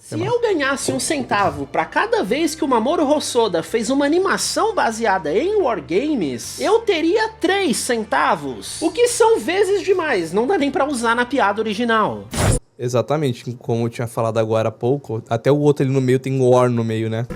Se eu ganhasse um centavo pra cada vez que o Mamoru Hosoda fez uma animação baseada em Wargames, eu teria 3 centavos. O que são vezes demais, não dá nem pra usar na piada original. Exatamente, como eu tinha falado agora há pouco, até o outro ali no meio tem War no meio, né?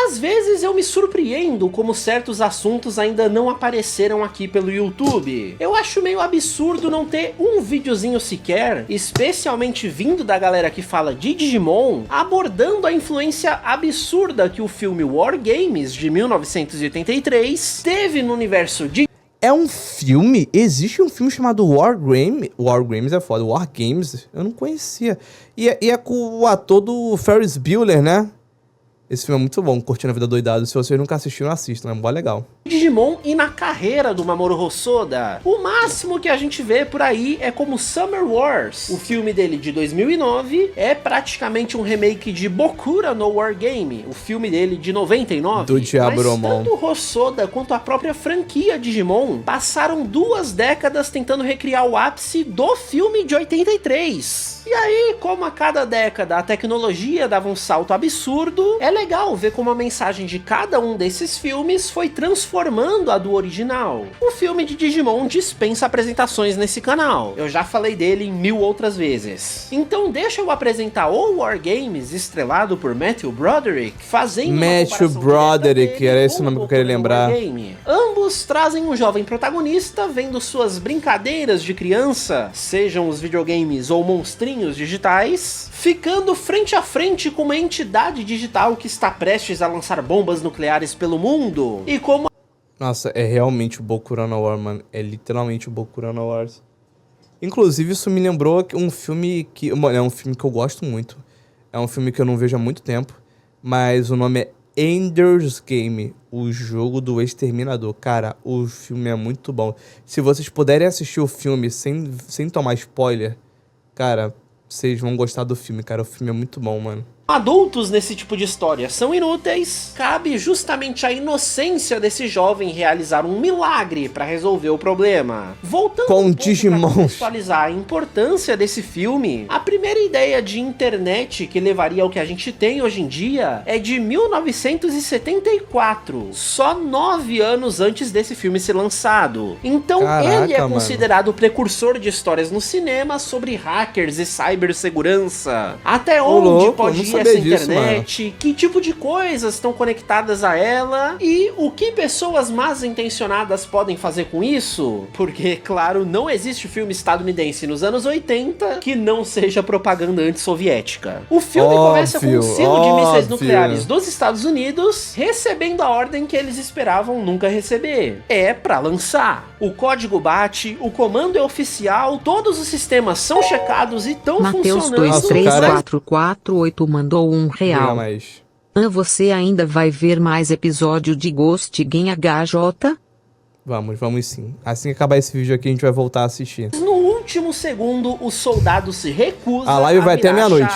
Às vezes eu me surpreendo como certos assuntos ainda não apareceram aqui pelo YouTube. Eu acho meio absurdo não ter um videozinho sequer, especialmente vindo da galera que fala de Digimon, abordando a influência absurda que o filme Wargames, de 1983, teve no universo de... É um filme? Existe um filme chamado Wargames? Wargames é foda, Wargames? Eu não conhecia. E é com o ator do Ferris Bueller, né? Esse filme é muito bom, Curtindo a Vida Doidado. Se vocês nunca assistiram, assistam, é mó legal. Digimon e na carreira do Mamoru Hosoda. O máximo que a gente vê por aí é como Summer Wars. O filme dele de 2009 é praticamente um remake de Bokura no Wargame, o filme dele de 99. Do Diabromon. Mas tanto Hosoda quanto a própria franquia Digimon passaram 2 décadas tentando recriar o ápice do filme de 83. E aí, como a cada década a tecnologia dava um salto absurdo, é legal ver como a mensagem de cada um desses filmes foi transformando a do original. O filme de Digimon dispensa apresentações nesse canal, eu já falei dele em 1000 outras vezes. Então deixa eu apresentar o Wargames, estrelado por Matthew Broderick, fazendo Matthew Broderick, era esse o nome que eu queria lembrar. Ambos trazem um jovem protagonista vendo suas brincadeiras de criança, sejam os videogames ou monstrinhos digitais, ficando frente a frente com uma entidade digital que está prestes a lançar bombas nucleares pelo mundo. E como... Nossa, é realmente o Bokura no War, mano. É literalmente o Bokura no Wars. Inclusive, isso me lembrou um filme que... É um filme que eu gosto muito. É um filme que eu não vejo há muito tempo. Mas o nome é Ender's Game, o jogo do exterminador. Cara, o filme é muito bom. Se vocês puderem assistir o filme sem tomar spoiler, cara, vocês vão gostar do filme, cara. O filme é muito bom, mano. Adultos nesse tipo de história são inúteis, cabe justamente a inocência desse jovem realizar um milagre para resolver o problema. Voltando com um pouco Digimon, pra contextualizar a importância desse filme, a primeira ideia de internet que levaria ao que a gente tem hoje em dia é de 1974, só 9 anos antes desse filme ser lançado. Então ele é considerado o precursor de histórias no cinema sobre hackers e cibersegurança. Até onde pode ir essa internet, que tipo de coisas estão conectadas a ela e o que pessoas mal intencionadas podem fazer com isso, porque, claro, não existe filme estadunidense nos anos 80 que não seja propaganda antissoviética. O filme começa com um silo de mísseis nucleares dos Estados Unidos recebendo a ordem que eles esperavam nunca receber. É pra lançar. O código bate, o comando é oficial, todos os sistemas são checados e estão funcionando. Mateus 23448 mandou R$1. Você ainda vai ver mais episódio de Ghost Game HJ? Vamos sim. Assim que acabar esse vídeo aqui, a gente vai voltar a assistir. No último segundo, o soldado se recusa a live vai até meia-noite.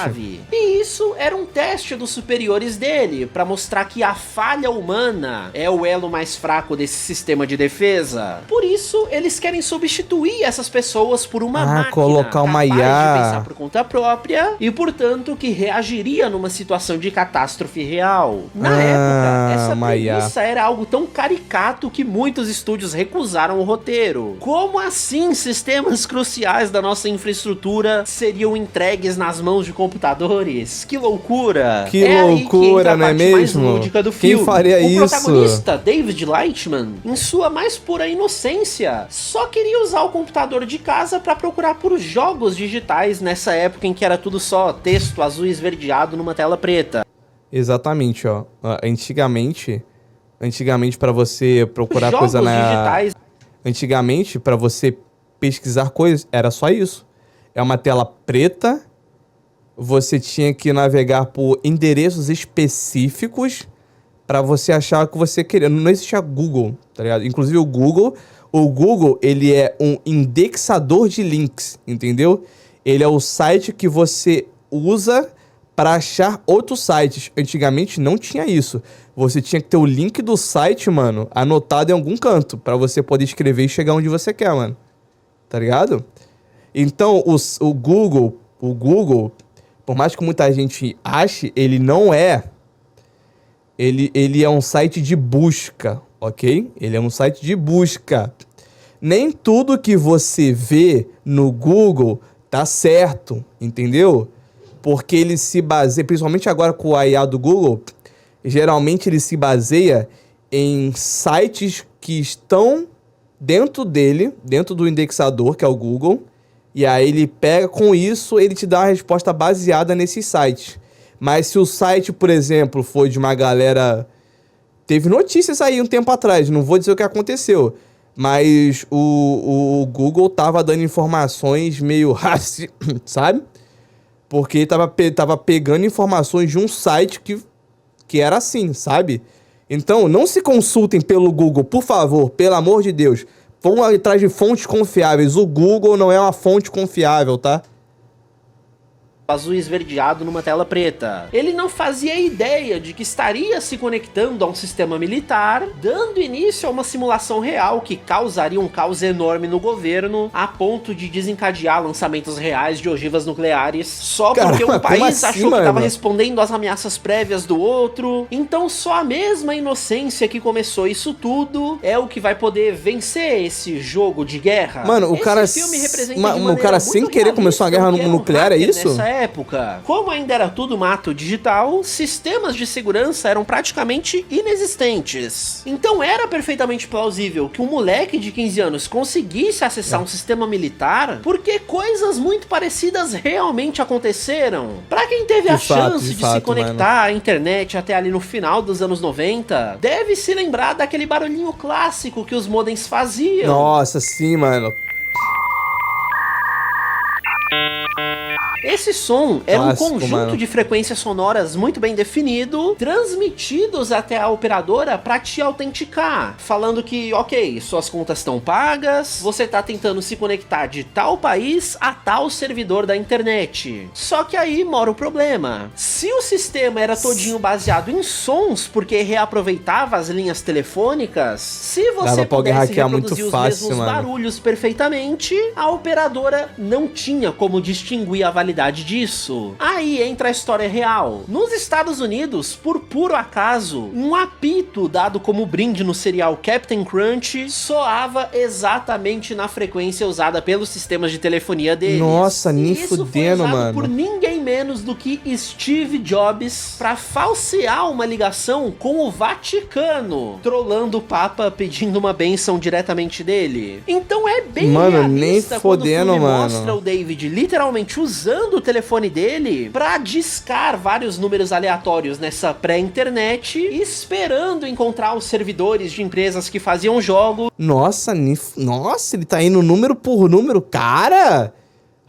E isso era um teste dos superiores dele, pra mostrar que a falha humana é o elo mais fraco desse sistema de defesa. Por isso, eles querem substituir essas pessoas por uma máquina colocar uma IA capaz de pensar por conta própria e, portanto, que reagiria numa situação de catástrofe real. Na época, essa premissa era algo tão caricato que muitos estúdios recusaram o roteiro. Como assim sistemas cruciais da nossa infraestrutura seriam entregues nas mãos de computadores? Que loucura! Que loucura, não é mesmo? Quem faria isso? O protagonista, David Lightman, em sua mais pura inocência, só queria usar o computador de casa para procurar por jogos digitais nessa época em que era tudo só texto azul esverdeado numa tela preta. Exatamente, ó. Antigamente para você procurar coisa digitais. Antigamente para você pesquisar coisas era só isso. É uma tela preta. Você tinha que navegar por endereços específicos para você achar o que você queria. Não existia Google, tá ligado? Inclusive o Google, ele é um indexador de links, entendeu? Ele é o site que você usa para achar outros sites. Antigamente não tinha isso. Você tinha que ter o link do site, mano, anotado em algum canto, para você poder escrever e chegar onde você quer, mano. Tá ligado? Então, o Google, O Google, por mais que muita gente ache, ele não é. Ele é um site de busca, ok? Ele é um site de busca. Nem tudo que você vê no Google tá certo, entendeu? Porque ele se baseia, principalmente agora com a IA do Google, geralmente ele se baseia em sites que estão dentro dele, dentro do indexador, que é o Google, e aí ele pega com isso, ele te dá uma resposta baseada nesses sites. Mas se o site, por exemplo, for de uma galera... Teve notícias aí um tempo atrás, não vou dizer o que aconteceu, mas o Google tava dando informações meio... sabe? Porque tava pegando informações de um site que era assim, sabe? Então, não se consultem pelo Google, por favor, pelo amor de Deus. Vão atrás de fontes confiáveis. O Google não é uma fonte confiável, tá? Azul esverdeado numa tela preta. Ele não fazia ideia de que estaria se conectando a um sistema militar, dando início a uma simulação real que causaria um caos enorme no governo, a ponto de desencadear lançamentos reais de ogivas nucleares, só porque um país achou que estava respondendo às ameaças prévias do outro. Então só a mesma inocência que começou isso tudo é o que vai poder vencer esse jogo de guerra. Mano, o cara sem querer começou a guerra nuclear, é isso? Época. Como ainda era tudo mato digital, sistemas de segurança eram praticamente inexistentes. Então era perfeitamente plausível que um moleque de 15 anos conseguisse acessar um sistema militar, porque coisas muito parecidas realmente aconteceram. Pra quem teve a chance de se conectar à internet até ali no final dos anos 90, deve se lembrar daquele barulhinho clássico que os modems faziam. Nossa, sim, mano. Esse som era um conjunto de frequências sonoras muito bem definido, transmitidos até a operadora para te autenticar, falando que, ok, suas contas estão pagas, você tá tentando se conectar de tal país a tal servidor da internet. Só que aí mora o problema. Se o sistema era todinho baseado em sons, porque reaproveitava as linhas telefônicas, se você pudesse reproduzir os mesmos barulhos perfeitamente, a operadora não tinha como distinguir a validade disso. Aí entra a história real. Nos Estados Unidos, por puro acaso, um apito dado como brinde no serial Captain Crunch soava exatamente na frequência usada pelos sistemas de telefonia deles. Nossa, nem fudendo, mano. Por ninguém menos do que Steve Jobs pra falsear uma ligação com o Vaticano, trollando o Papa pedindo uma bênção diretamente dele. Então é bem realista quando o filme mostra o David literalmente usando o telefone dele pra discar vários números aleatórios nessa pré-internet, esperando encontrar os servidores de empresas que faziam jogo. Nossa, ele tá indo número por número, cara!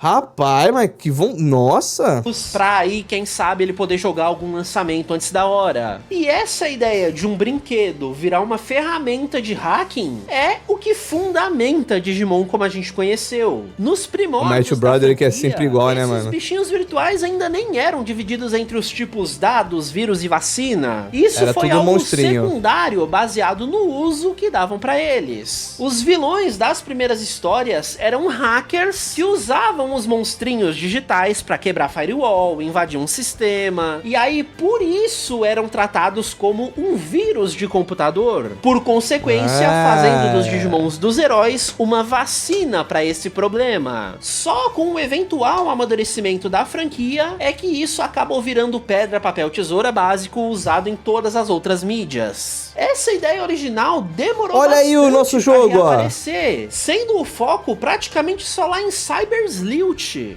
Rapaz, mas que vão... Nossa! Pra aí, quem sabe, ele poder jogar algum lançamento antes da hora. E essa ideia de um brinquedo virar uma ferramenta de hacking é o que fundamenta Digimon como a gente conheceu. Nos primórdios o Matthew Brother que é sempre igual, né, mano? Os bichinhos virtuais ainda nem eram divididos entre os tipos dados, vírus e vacina. Isso foi algo secundário, baseado no uso que davam pra eles. Os vilões das primeiras histórias eram hackers que usavam os monstrinhos digitais pra quebrar firewall, invadir um sistema, e aí por isso eram tratados como um vírus de computador. Por consequência, fazendo dos Digimons dos heróis uma vacina pra esse problema. Só com o eventual amadurecimento da franquia é que isso acabou virando pedra, papel, tesoura básico usado em todas as outras mídias. Essa ideia original demorou bastante aí o nosso jogo, pra reaparecer, sendo o foco praticamente só lá em Cyber Sleuth,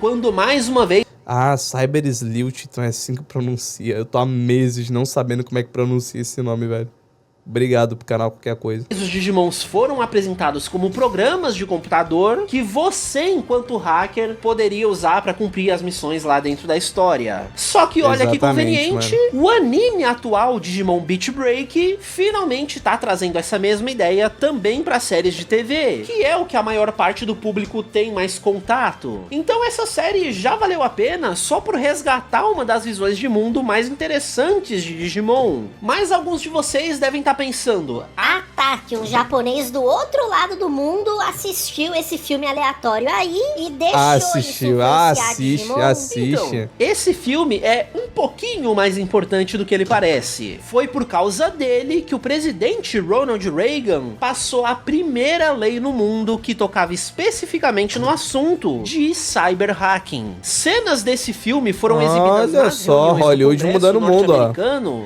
quando mais uma vez... Cyber Sleuth, então é assim que pronuncia. Eu tô há meses não sabendo como é que pronuncia esse nome, velho. Obrigado pro canal, qualquer coisa. Os Digimons foram apresentados como programas de computador que você, enquanto hacker, poderia usar pra cumprir as missões lá dentro da história. Só que olha que conveniente, mano. O anime atual Digimon Beat Break finalmente tá trazendo essa mesma ideia também pra séries de TV, que é o que a maior parte do público tem mais contato. Então essa série já valeu a pena só por resgatar uma das visões de mundo mais interessantes de Digimon. Mas alguns de vocês devem estar pensando, tá apostar que um japonês do outro lado do mundo assistiu esse filme aleatório aí e deixou assiste. Então, esse filme é um pouquinho mais importante do que ele parece. Foi por causa dele que o presidente Ronald Reagan passou a primeira lei no mundo que tocava especificamente no assunto de cyberhacking. Cenas desse filme foram exibidas nas só, Hollywood mudando o mundo,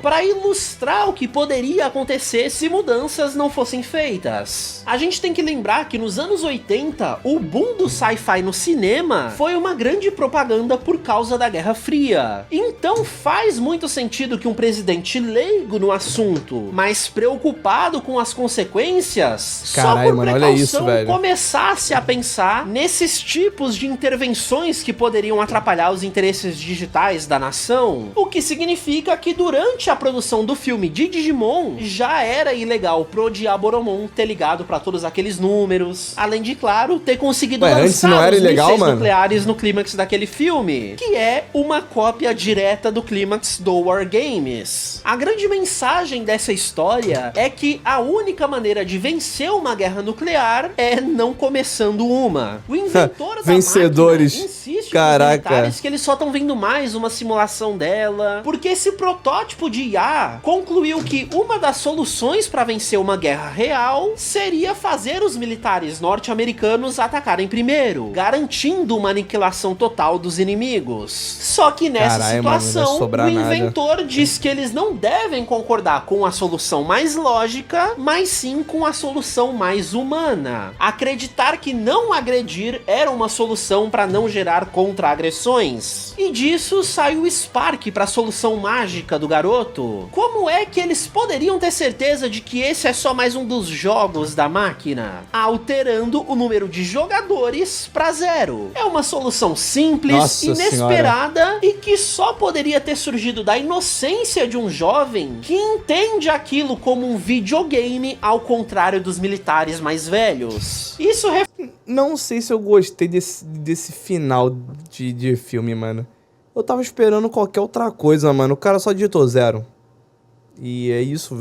para ilustrar o que poderia acontecer se mudanças não fossem feitas. A gente tem que lembrar que nos anos 80, o boom do sci-fi no cinema foi uma grande propaganda por causa da Guerra Fria. Então faz muito sentido que um presidente leigo no assunto, mas preocupado com as consequências, só por precaução começasse a pensar nesses tipos de intervenções que poderiam atrapalhar os interesses digitais da nação, o que significa que durante a produção do filme de Digimon, já era ilegal pro Diaboromon ter ligado pra todos aqueles números, além de, claro, ter conseguido lançar os mísseis nucleares no clímax daquele filme, que é uma cópia direta do clímax do War Games. A grande mensagem dessa história é que a única maneira de vencer uma guerra nuclear é não começando uma. O inventor da Vencedores. máquina insiste com os militares que eles só estão vendo mais uma simulação dela, porque esse protótipo de IA concluiu que uma das soluções para vencer uma guerra real seria fazer os militares norte-americanos atacarem primeiro, garantindo uma aniquilação total dos inimigos. Só que nessa situação, o inventor diz que eles não devem concordar com a solução mais lógica, mas sim com a solução mais humana. Acreditar que não agredir era uma solução para não gerar contra-agressões. E disso sai o Spark para a solução mágica do garoto. Como é que eles poderiam ter certeza de que esse é só mais um dos jogos da máquina? Alterando o número de jogadores para 0. É uma solução simples, inesperada e que só poderia ter surgido da inocência de um jovem que entende aquilo como um videogame, ao contrário dos militares mais velhos. Isso não sei se eu gostei desse final de filme, mano. Eu tava esperando qualquer outra coisa, mano. O cara só digitou 0. E é isso,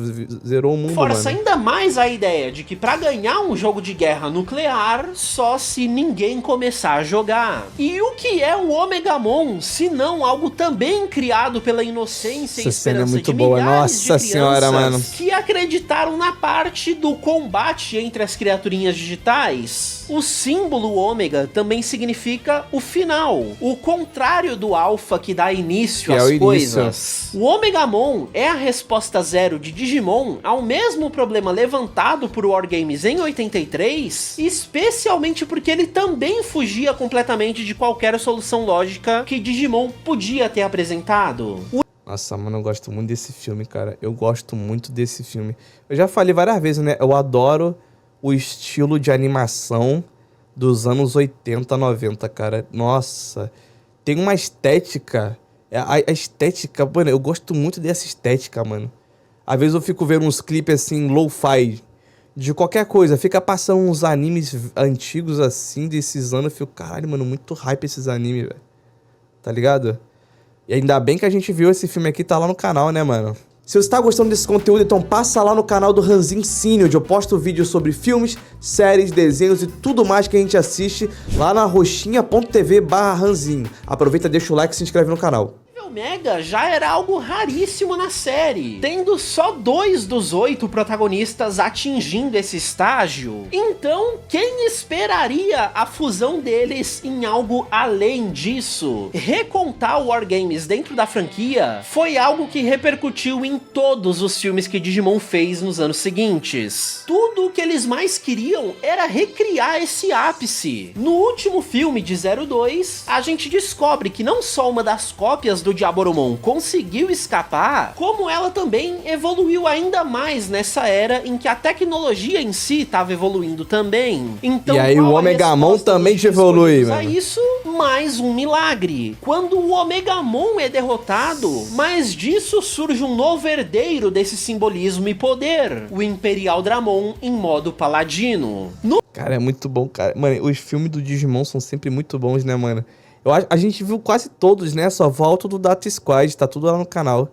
zerou o mundo, força ainda mais a ideia de que pra ganhar um jogo de guerra nuclear, só se ninguém começar a jogar. E o que é o Omegamon, se não algo também criado pela inocência e esperança de milhares de crianças que acreditaram na parte do combate entre as criaturinhas digitais? O símbolo ômega também significa o final, o contrário do alfa que dá início às coisas. O Omegamon é a resposta 0 de Digimon ao mesmo problema levantado por War Games em 83, especialmente porque ele também fugia completamente de qualquer solução lógica que Digimon podia ter apresentado. Nossa, mano, eu gosto muito desse filme, cara. Eu gosto muito desse filme. Eu já falei várias vezes, né? Eu adoro o estilo de animação dos anos 80, 90, cara. Nossa, tem uma estética. A estética, mano, eu gosto muito dessa estética, mano. Às vezes eu fico vendo uns clipes assim, lo-fi, de qualquer coisa. Fica passando uns animes antigos assim, desses anos. Eu fico, caralho, mano, muito hype esses animes, velho. Tá ligado? E ainda bem que a gente viu esse filme aqui, tá lá no canal, né, mano? Se você tá gostando desse conteúdo, então passa lá no canal do Ranzin Cine, onde eu posto vídeos sobre filmes, séries, desenhos e tudo mais que a gente assiste lá na roxinha.tv/Ranzin. Aproveita, deixa o like e se inscreve no canal. Mega já era algo raríssimo na série, tendo só 2 dos 8 protagonistas atingindo esse estágio. Então, quem esperaria a fusão deles em algo além disso? Recontar o War Games dentro da franquia foi algo que repercutiu em todos os filmes que Digimon fez nos anos seguintes. Tudo o que eles mais queriam era recriar esse ápice. No último filme de 02, a gente descobre que não só uma das cópias do Diaboromon conseguiu escapar, como ela também evoluiu ainda mais nessa era em que a tecnologia em si estava evoluindo também. Então, e aí o Omegamon também evolui, mano. Isso, mais um milagre. Quando o Omegamon é derrotado, mais disso surge um novo herdeiro desse simbolismo e poder, o Imperial Dramon em modo paladino. Cara, é muito bom, cara. Mano, os filmes do Digimon são sempre muito bons, né, mano? A gente viu quase todos, né? Só volta do Data Squad, tá tudo lá no canal.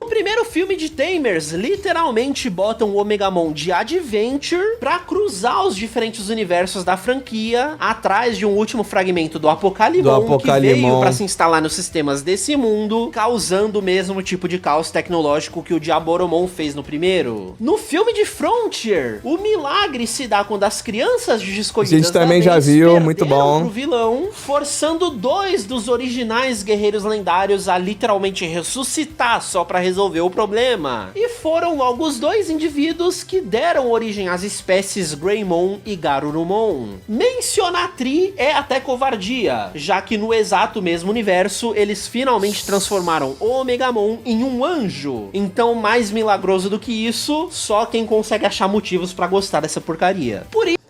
No primeiro filme de Tamers literalmente botam o Omegamon de Adventure pra cruzar os diferentes universos da franquia atrás de um último fragmento do Apocalimon, que veio pra se instalar nos sistemas desse mundo, causando o mesmo tipo de caos tecnológico que o Diaboromon fez no primeiro. No filme de Frontier, o milagre se dá quando as crianças de escolhidas a gente também já viu, muito bom, pro vilão, forçando 2 dos originais guerreiros lendários a literalmente ressuscitar só pra resolver o problema. E foram logo os 2 indivíduos que deram origem às espécies Greymon e Garurumon. Mencionar Tri é até covardia, já que no exato mesmo universo, eles finalmente transformaram o Omegamon em um anjo. Então, mais milagroso do que isso, só quem consegue achar motivos pra gostar dessa porcaria. Por isso...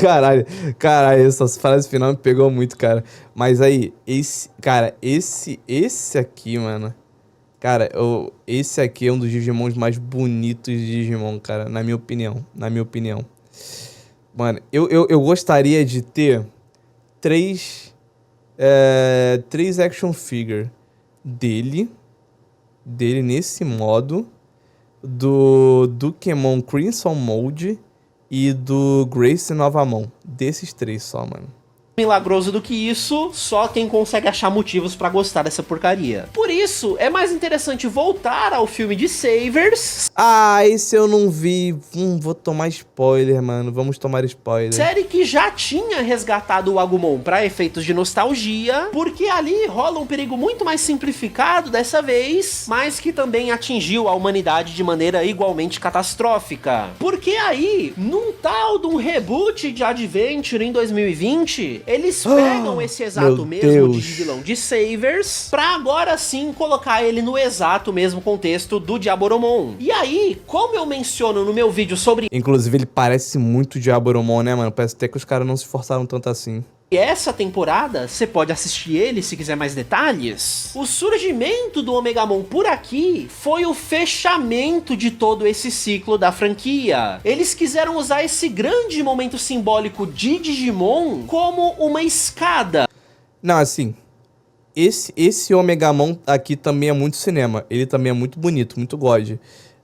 Caralho, essas frases final me pegou muito, cara. Mas aí, esse aqui, mano. Cara, esse aqui é um dos Digimons mais bonitos de Digimon, cara, na minha opinião. Mano, eu gostaria de ter 3 action figure dele nesse modo, do Dukemon Crimson Mode e do Grace Novamon. Desses 3 só, mano. Milagroso do que isso, só quem consegue achar motivos pra gostar dessa porcaria. Por isso, é mais interessante voltar ao filme de Savers. Ah, esse eu não vi. Vou tomar spoiler, mano. Vamos tomar spoiler. Série que já tinha resgatado o Agumon pra efeitos de nostalgia, porque ali rola um perigo muito mais simplificado dessa vez, mas que também atingiu a humanidade de maneira igualmente catastrófica. Porque aí, num tal de um reboot de Adventure em 2020... eles pegam esse exato mesmo de vilão de Savers pra agora sim colocar ele no exato mesmo contexto do Diaboromon. E aí, como eu menciono no meu vídeo sobre... Inclusive, ele parece muito Diaboromon, né, mano? Parece até que os caras não se esforçaram tanto assim. essa temporada, você pode assistir ele se quiser mais detalhes. O surgimento do Omegamon por aqui foi o fechamento de todo esse ciclo da franquia. Eles quiseram usar esse grande momento simbólico de Digimon como uma escada. Não, assim, esse Omegamon aqui também é muito cinema. Ele também é muito bonito, muito god.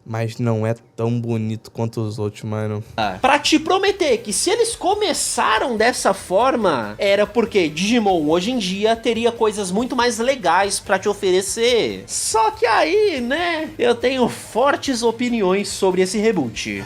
Mas não é tão bonito quanto os outros, mano. Pra te prometer que se eles começaram dessa forma, era porque Digimon hoje em dia teria coisas muito mais legais pra te oferecer. Só que aí, né, eu tenho fortes opiniões sobre esse reboot.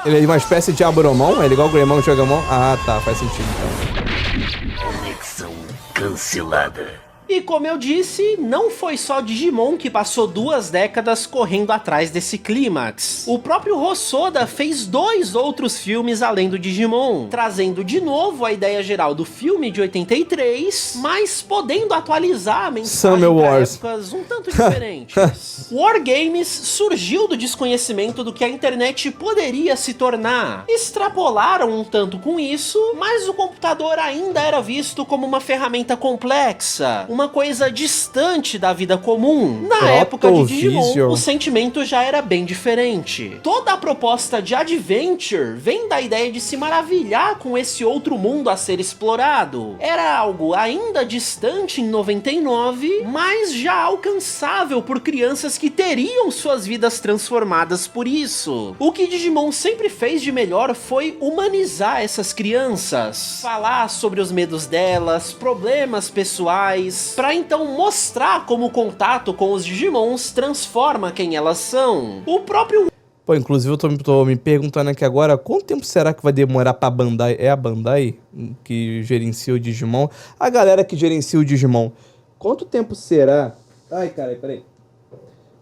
Ele é uma espécie de Aboromon? Ele é igual o Greymon e o Jogamon? Ah, tá, faz sentido então. Conexão cancelada. E como eu disse, não foi só Digimon que passou 2 décadas correndo atrás desse clímax. O próprio Hosoda fez 2 outros filmes além do Digimon, trazendo de novo a ideia geral do filme de 83, mas podendo atualizar a mensagem para épocas um tanto diferentes. War Games surgiu do desconhecimento do que a internet poderia se tornar. Extrapolaram um tanto com isso, mas o computador ainda era visto como uma ferramenta complexa, uma coisa distante da vida comum. Na época de Digimon, o sentimento já era bem diferente. Toda a proposta de Adventure vem da ideia de se maravilhar com esse outro mundo a ser explorado. Era algo ainda distante em 99, mas já alcançável por crianças que teriam suas vidas transformadas por isso. O que Digimon sempre fez de melhor foi humanizar essas crianças, falar sobre os medos delas, problemas pessoais, pra então mostrar como o contato com os Digimons transforma quem elas são. O próprio... Pô, inclusive eu tô me perguntando aqui agora, quanto tempo será que vai demorar pra Bandai? É a Bandai que gerencia o Digimon? A galera que gerencia o Digimon. Quanto tempo será... Ai, cara, peraí.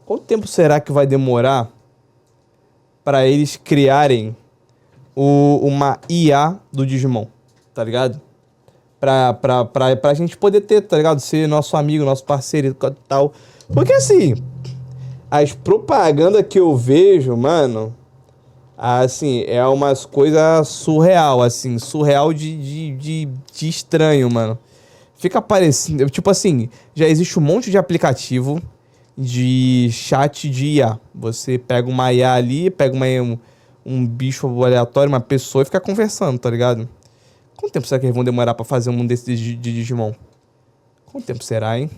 Quanto tempo será que vai demorar pra eles criarem uma IA do Digimon? Tá ligado? Pra gente poder ter, tá ligado? Ser nosso amigo, nosso parceiro e tal. Porque assim, as propagandas que eu vejo, mano, assim, é umas coisas surreal, assim, surreal de estranho, mano. Fica parecendo, tipo assim, já existe um monte de aplicativo de chat de IA. Você pega uma IA ali, pega um bicho aleatório, uma pessoa e fica conversando, tá ligado? Quanto tempo será que eles vão demorar pra fazer um desses de Digimon? Quanto tempo será, hein?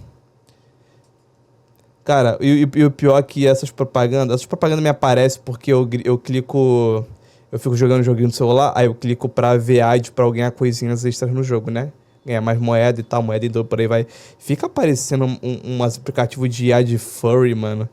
Cara, e o pior é que essas propagandas me aparecem porque eu clico... Eu fico jogando joguinho no celular, aí eu clico pra ver ad pra ganhar coisinhas extras no jogo, né? Ganhar mais moeda e tal, moeda e por aí vai. Fica aparecendo um aplicativo de ad furry, mano.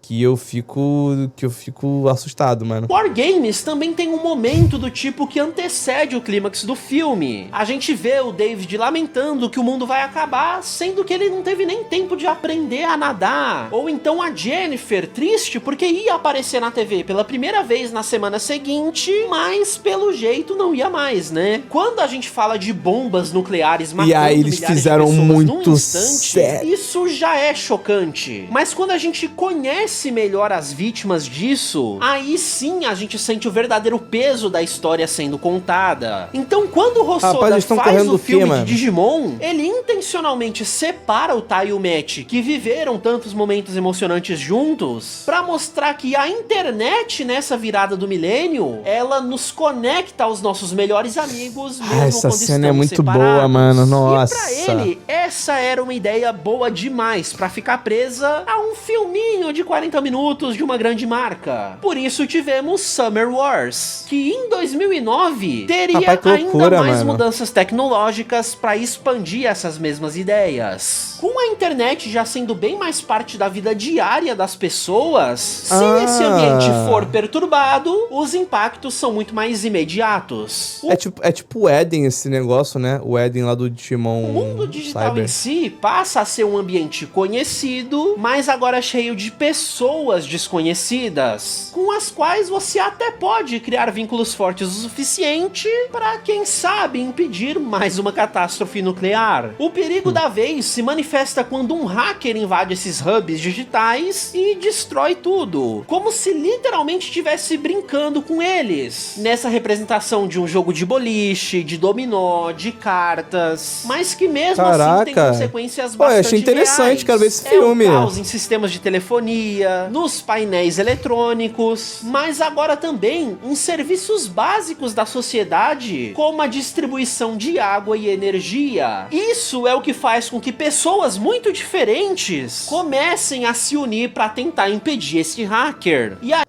Que eu fico assustado, mano. War Games também tem um momento do tipo que antecede o clímax do filme. A gente vê o David lamentando que o mundo vai acabar, sendo que ele não teve nem tempo de aprender a nadar. Ou então a Jennifer, triste porque ia aparecer na TV pela primeira vez na semana seguinte, mas pelo jeito não ia mais, né? Quando a gente fala de bombas nucleares matando e aí eles fizeram muito sério. Isso já é chocante. Mas quando a gente conhece melhor as vítimas disso, aí sim a gente sente o verdadeiro peso da história sendo contada. Então quando o Hosoda faz o filme de Digimon, ele intencionalmente separa o Tai e o Matt, que viveram tantos momentos emocionantes juntos, pra mostrar que a internet nessa virada do milênio, ela nos conecta aos nossos melhores amigos, mesmo essa quando cena é muito separados. boa, mano, nossa. E pra ele, essa era uma ideia boa demais pra ficar presa a um filminho de 40 minutos de uma grande marca. Por isso tivemos Summer Wars, que em 2009 teria ainda mais mudanças tecnológicas para expandir essas mesmas ideias. Com a internet já sendo bem mais parte da vida diária das pessoas, se esse ambiente for perturbado, os impactos são muito mais imediatos. É tipo o Eden esse negócio, né? O Eden lá do Digimon. O mundo digital Cyber. em si passa a ser um ambiente conhecido, mas agora cheio de pessoas desconhecidas, com as quais você até pode criar vínculos fortes o suficiente para, quem sabe, impedir mais uma catástrofe nuclear. O perigo da vez se manifesta quando um hacker invade esses hubs digitais e destrói tudo, como se literalmente estivesse brincando com eles, nessa representação de um jogo de boliche, de dominó, de cartas, mas que mesmo assim tem consequências bastante eu achei interessante, reais. quero ver esse filme. É um caos em sistemas de telefonia, nos painéis eletrônicos, mas agora também em serviços básicos da sociedade, como a distribuição de água e energia. Isso é o que faz com que pessoas muito diferentes comecem a se unir para tentar impedir esse hacker. E aí...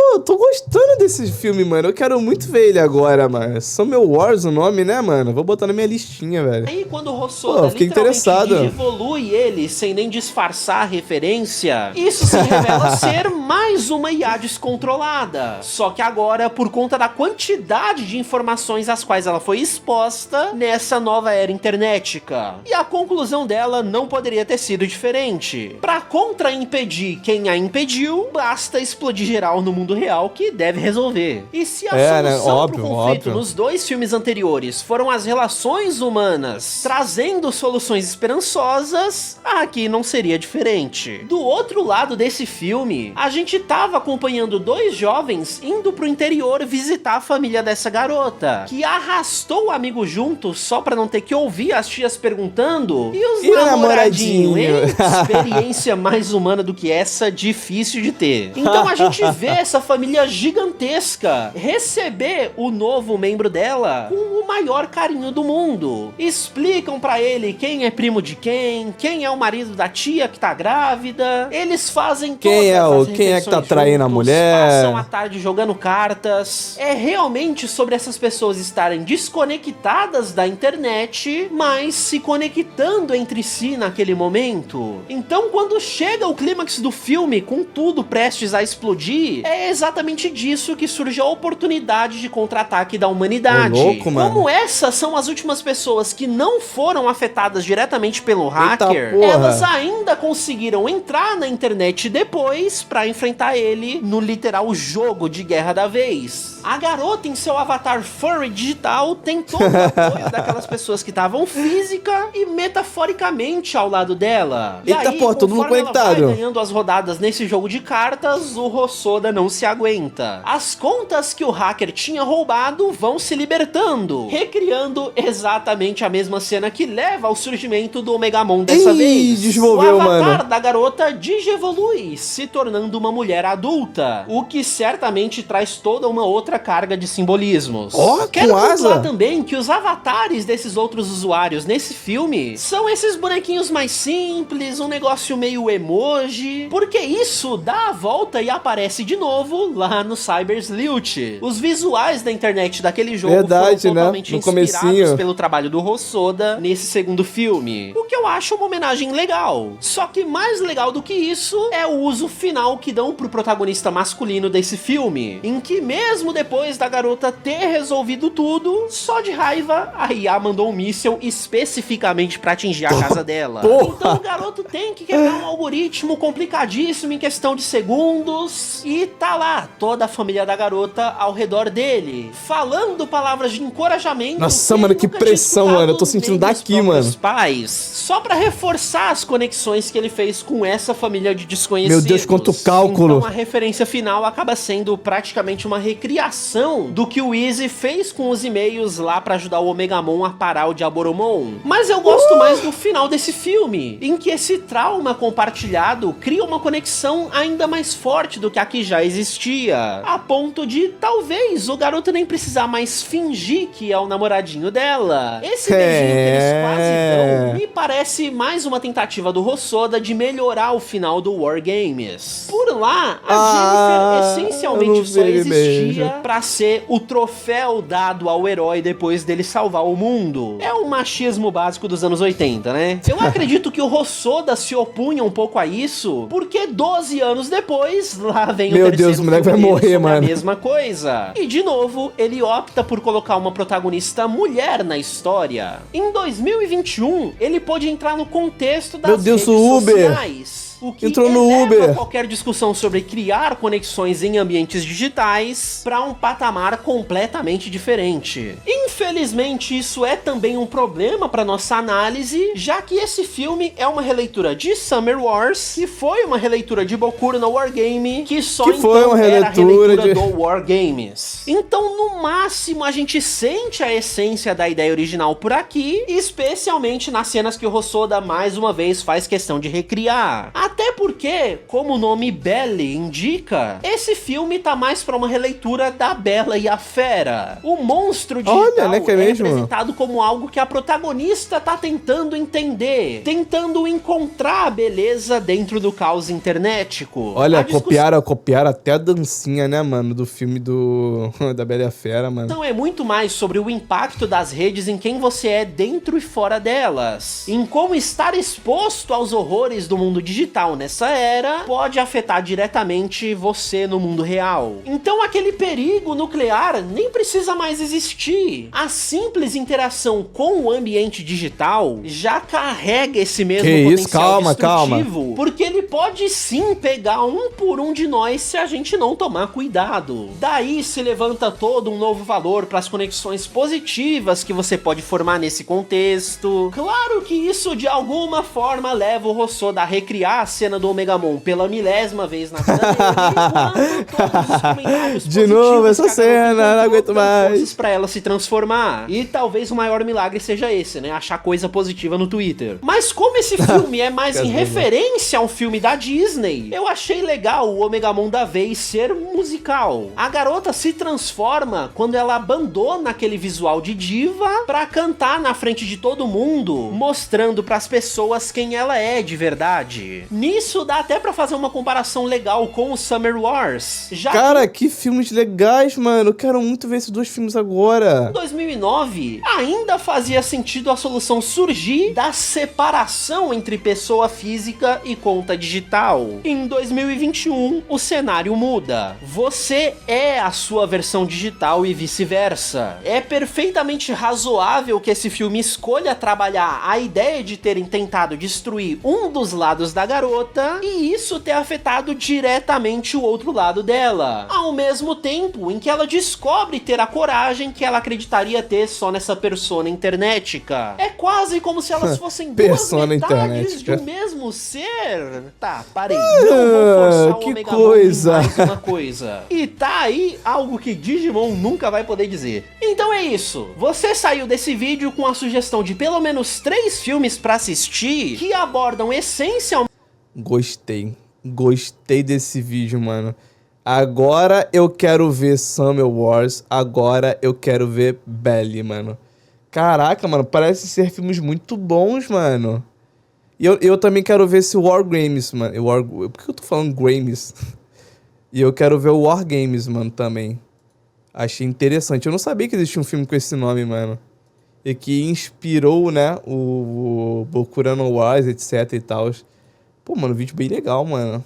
Eu tô gostando desse filme, mano. Eu quero muito ver ele agora, mano. Summer Wars o nome, né, mano? Vou botar na minha listinha, velho. Aí quando o Hosoda literalmente evolui ele sem nem disfarçar a referência, isso se revela ser mais uma IA descontrolada. Só que agora, por conta da quantidade de informações às quais ela foi exposta nessa nova era internética. E a conclusão dela não poderia ter sido diferente. Pra contra-impedir quem a impediu, basta explodir geral no mundo real, que deve resolver. E se a solução pro conflito nos dois filmes anteriores foram as relações humanas trazendo soluções esperançosas, aqui não seria diferente. Do outro lado desse filme, a gente tava acompanhando dois jovens indo pro interior visitar a família dessa garota, que arrastou o amigo junto só pra não ter que ouvir as tias perguntando: e os namoradinhos, hein? Experiência mais humana do que essa, difícil de ter. Então a gente vê essa família gigantesca receber o novo membro dela com o maior carinho do mundo. Explicam pra ele quem é primo de quem é o marido da tia que tá grávida. Eles fazem quem é que tá traindo juntos, a mulher. Passam a tarde jogando cartas. É realmente sobre essas pessoas estarem desconectadas da internet, mas se conectando entre si naquele momento. Então, quando chega o clímax do filme, com tudo prestes a explodir, é exatamente disso que surge a oportunidade de contra-ataque da humanidade. Louco, mano. Como essas são as últimas pessoas que não foram afetadas diretamente pelo hacker, elas ainda conseguiram entrar na internet depois pra enfrentar ele no literal jogo de guerra da vez. A garota em seu avatar furry digital tem todo o apoio daquelas pessoas que estavam física e metaforicamente ao lado dela. E eita, aí, todo mundo conectado. ela vai ganhando as rodadas nesse jogo de cartas, o Hosoda não se aguenta. As contas que o hacker tinha roubado vão se libertando, recriando exatamente a mesma cena que leva ao surgimento do Omegamon dessa vez. Desenvolveu, o avatar mano da garota digievolui, se tornando uma mulher adulta, o que certamente traz toda uma outra carga de simbolismos. Quero pontuar também que os avatares desses outros usuários nesse filme são esses bonequinhos mais simples, um negócio meio emoji, porque isso dá a volta e aparece de novo lá no Cyber Sleuth. Os visuais da internet daquele jogo foram totalmente inspirados pelo trabalho do Hosoda nesse segundo filme, o que eu acho uma homenagem legal. Só que mais legal do que isso é o uso final que dão pro protagonista masculino desse filme, em que mesmo depois da garota ter resolvido tudo, só de raiva, a IA mandou um míssil especificamente pra atingir a casa dela. Então o garoto tem que quebrar um algoritmo complicadíssimo em questão de segundos, e tá lá toda a família da garota ao redor dele, falando palavras de encorajamento. Nossa, mano, que pressão, mano. Eu tô sentindo daqui, mano. Pais, só pra reforçar as conexões que ele fez com essa família de desconhecidos. Meu Deus, quanto cálculo. Então a referência final acaba sendo praticamente uma recriação do que o Easy fez com os e-mails lá pra ajudar o Omegamon a parar o Diaboromon. Mas eu gosto mais do final desse filme, em que esse trauma compartilhado cria uma conexão ainda mais forte do que a que já existia, a ponto de talvez o garoto nem precisar mais fingir que é o namoradinho dela. Esse beijinho que eles quase dão me parece mais uma tentativa do Hosoda de melhorar o final do War Games. Por lá, a Jennifer essencialmente só existia pra ser o troféu dado ao herói depois dele salvar o mundo. É o machismo básico dos anos 80, né? Eu acredito que o Hosoda se opunha um pouco a isso, porque 12 anos depois, lá vem o terceiro Deus, o moleque vai morrer, mano. A mesma coisa. E de novo, ele opta por colocar uma protagonista mulher na história. Em 2021, ele pôde entrar no contexto das redes sociais. O que entrou no Uber. Qualquer discussão sobre criar conexões em ambientes digitais para um patamar completamente diferente. Infelizmente, isso é também um problema para nossa análise, já que esse filme é uma releitura de Summer Wars, que foi uma releitura de Bokuro no Wargame, que só então foi uma releitura do War Games. Então, no máximo, a gente sente a essência da ideia original por aqui, especialmente nas cenas que o Hosoda mais uma vez faz questão de recriar. Até porque, como o nome Belle indica, esse filme tá mais pra uma releitura da Bela e a Fera. O monstro digital é representado como algo que a protagonista tá tentando entender, tentando encontrar a beleza dentro do caos internetico. Olha, copiaram até a dancinha, né, mano, do filme da Bela e a Fera, mano. Então é muito mais sobre o impacto das redes em quem você é dentro e fora delas, em como estar exposto aos horrores do mundo digital nessa era pode afetar diretamente você no mundo real. Então aquele perigo nuclear nem precisa mais existir. A simples interação com o ambiente digital já carrega esse mesmo potencial destrutivo, porque ele pode sim pegar um por um de nós se a gente não tomar cuidado. Daí se levanta todo um novo valor para as conexões positivas que você pode formar nesse contexto. Claro que isso de alguma forma leva o Hosoda a recriar a cena do Omegamon pela 1000ª vez na vida dele, todos os comentários de novo essa cena, não aguento mais, pra ela se transformar. E talvez o maior milagre seja esse, né? Achar coisa positiva no Twitter. Mas como esse filme é mais em referência a um filme da Disney, eu achei legal o Omegamon da vez ser musical. A garota se transforma quando ela abandona aquele visual de diva pra cantar na frente de todo mundo, mostrando pras pessoas quem ela é de verdade. Nisso dá até pra fazer uma comparação legal com o Summer Wars. Cara, que filmes legais, mano. Eu quero muito ver esses dois filmes agora. Em 2009, ainda fazia sentido a solução surgir da separação entre pessoa física e conta digital. Em 2021, o cenário muda. Você é a sua versão digital e vice-versa. É perfeitamente razoável que esse filme escolha trabalhar a ideia de terem tentado destruir um dos lados da garota garota e isso ter afetado diretamente o outro lado dela. Ao mesmo tempo em que ela descobre ter a coragem que ela acreditaria ter só nessa persona internetica. É quase como se elas fossem duas metades de um mesmo ser. Tá, parei. Não vou forçar o Omega coisa. Mais uma coisa. E tá aí algo que Digimon nunca vai poder dizer. Então é isso. Você saiu desse vídeo com a sugestão de pelo menos 3 filmes pra assistir que abordam essencialmente... Gostei desse vídeo, mano. Agora eu quero ver Summer Wars. Agora eu quero ver Belly, mano. Caraca, mano, parece ser filmes muito bons, mano. E eu também quero ver esse War Games, mano. Por que eu tô falando Games? E eu quero ver o War Games, mano, também. Achei interessante. Eu não sabia que existia um filme com esse nome, mano. E que inspirou, né, o Bokurano Wars, etc e tal. Pô, mano, vídeo bem legal, mano.